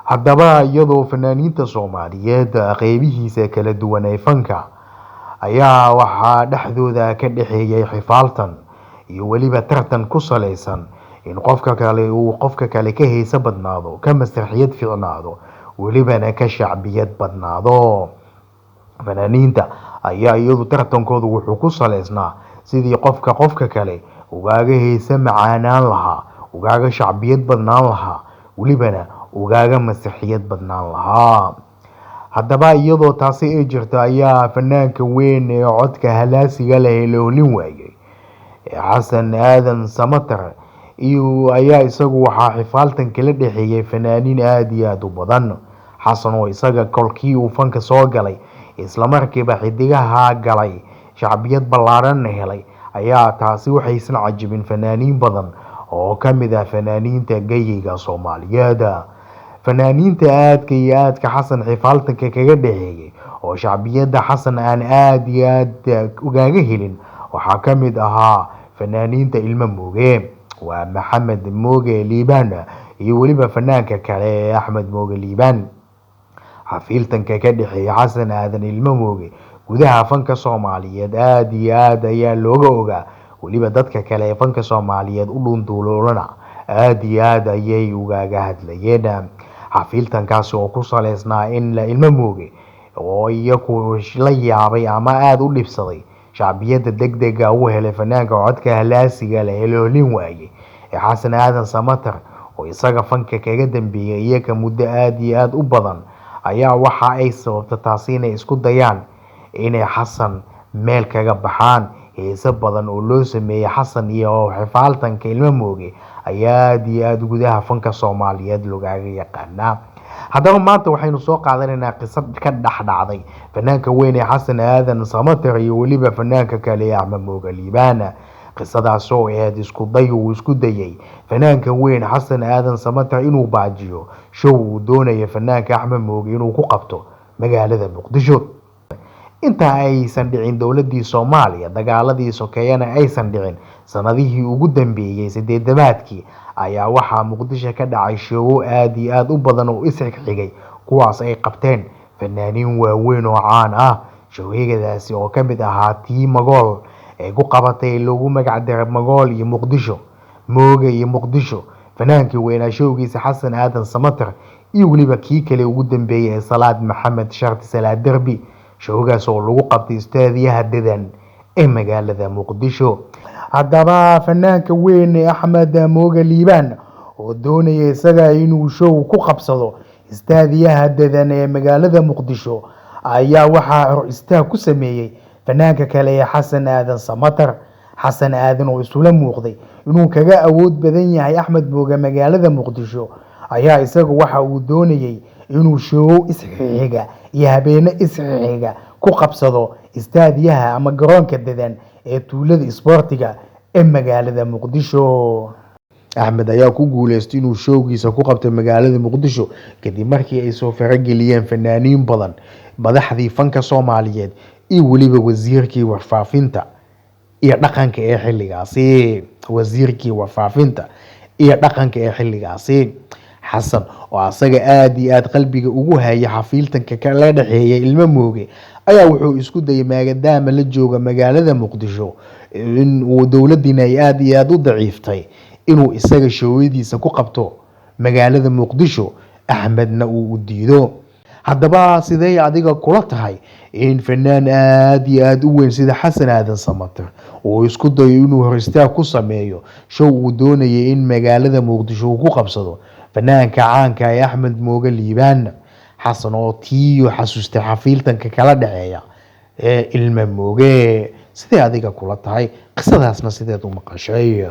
haddaba iyadoo fanaaniinta Soomaaliyeed qeybihiisa kala duwan ee fanka ayaa waxaa dhexdooda ka dhexeeyay xifaaltan iyo weliba tartan ku saleysan in qofka kale uu qofka kale ka heesa badnaado, ka masraxiyad fiicnaado, welibana ka shacbiyad badnaado. fanaaniinta ayaa iyadu tartankoodu wuxuu ku saleysnaa sidii qofka kale ugaaga heesa macaanaan lahaa, ugaaga shacbiyad badnaan lahaa, welibana ugaaga masraxiyad badnaan lahaa. haddaba iyadoo taasi ay jirto ayaa fanaanka weyn ee codka halaasiga leh ee la olin waayay xasan aadan samatar ayaa isagu waxaa xifaaltan kala dhexeeyay fanaaniin aada iyo aada u badan. xasan oo isaga kolkii uu fanka soo galay islamarkiiba xidigaha galay, shacbiyad ballaaran helay, ayaa taasi waxaysan cajibin fanaaniin badan oo ka mid ah fanaaniinta geyiga Soomaaliyeed. fanaaniinta aadka iyo aadka xasan xifaaltanka kaga dhexeeyay oo shacbiyadda xasan aan aada iyo aada ugaaga helin waxaa ka mid ahaa fanaaniinta ilmo mooge, waa maxamed mooge liibaan iyo weliba fanaanka kale ee axmed mooge liibaan. xafiiltanka ka dhexeeya xasan aadan ilmo mooge gudaha fanka Soomaaliyeed aada iyo aada ayaa looga ogaa, weliba dadka kale ee fanka Soomaaliyeed u dhunduuloolana aada iyo aada ayay ugaaga hadlayeen. xafiiltankaasi oo ku saleysnaa in ilmo mooge oo iyagu la yaabay ama aada u dhibsaday shacbiyadda degdega u helay fanaanka codka halaasiga leh ee la olin waayay ee xasan aadan samatar oo isaga fanka kaga dambeeyay iyaga muddo aada iyo aada u badan, ayaa waxa ay sababta taasi inay isku dayaan inay xasan meel kaga baxaan. heese badan oo loo sameeyey xasan iyo xifaaltanka ilmo mooge ayaa aada iyo aada gudaha fanka Soomaaliyeed loogaga yaqaanaa. haddaba maanta waxaynu soo qaadanaynaa qiso ka dhexdhacday fanaanka weyn ee xasan aadan samatar iyo weliba fanaanka kale ee axmed mooge liibaan. qisadaas oo ahayd isku day uu isku dayay fanaanka weyn xasan aadan samatar inuu baajiyo show uu doonaya fanaanka axmed mooge inuu ku qabto magaalada Muqdisho. inta aysan dhicin dowladii Soomaaliya, dagaaladii sokeeyana aysan dhicin sanadihii ugu dambeeyay 80-aadkii, ayaa waxaa Muqdisho ka dhacay show aada iyo aada u badan oo isxigxigay, kuwaas ay qabteen fanaaniin waaweyn oo caan ah. showgadaasi oo ka mid ahaa tii Magool ee ku qabatay lagu magac daray Magool iyo Muqdisho, mooge iyo Muqdisho. fanaankii weynaa showgiisa xasan aadan samatar iyo weliba kii kale ugu dambeeyay ee Salaad Maxamed Sharti Salaad Derbi. showgaas oo lagu qabtay istaadiyaha dedan ee magaalada Muqdisho. haddaba fanaanka weyn ee axmed mooge liibaan oo doonaya isaga inuu show ku qabsado istaadiyaha dedan ee magaalada Muqdisho ayaa waxaa hor istaag ku sameeyay fanaanka kale ee xasan aadan samatar. xasan aadan oo isula muuqday inuu kaga awood badan yahay axmed mooge magaalada Muqdisho ayaa isagu waxa uu doonayay inuu show isxixiga iyo habeene isxixiga ku qabsado istaadiyaha ama garoonka dedan ee tuulada isboortiga ee magaalada Muqdisho. axmed ayaa ku guuleystay inuu showgiisa ku qabtay magaalada Muqdisho kadib markii ay soo farageliyeen fanaaniin badan, madaxdii fanka Soomaaliyeed iyo weliba wasiirkii warfaafinta iyo dhaqanka ee xilligaasi. wasiirkii warfaafinta iyo dhaqanka ee xilligaasi xasan oo asaga aada iyo aada qalbiga ugu hayay xafiiltanka kala dhexeeya ilmo mooge ayaa wuxuu isku dayay maadaama la jooga magaalada Muqdisho in uu dowladdiina ay aada iyo aada u daciiftay inuu isaga showadiisa ku qabto magaalada Muqdisho, axmedna uu u diido. haddaba sidee adiga kula tahay in fanaan aada iyo aada u weyn sida xasan aadan samatar uu isku dayo inuu hor istaag ku sameeyo show uu doonayay in magaalada Muqdisho uu ku qabsado fanaanka caanka ee axmed mooge liibaan? xasan oo tiiyo xasuustay xafiiltanka kala dhexeeya ee ilmo mooge. sidee adiga kula tahay qisadaasna sideed u maqashay?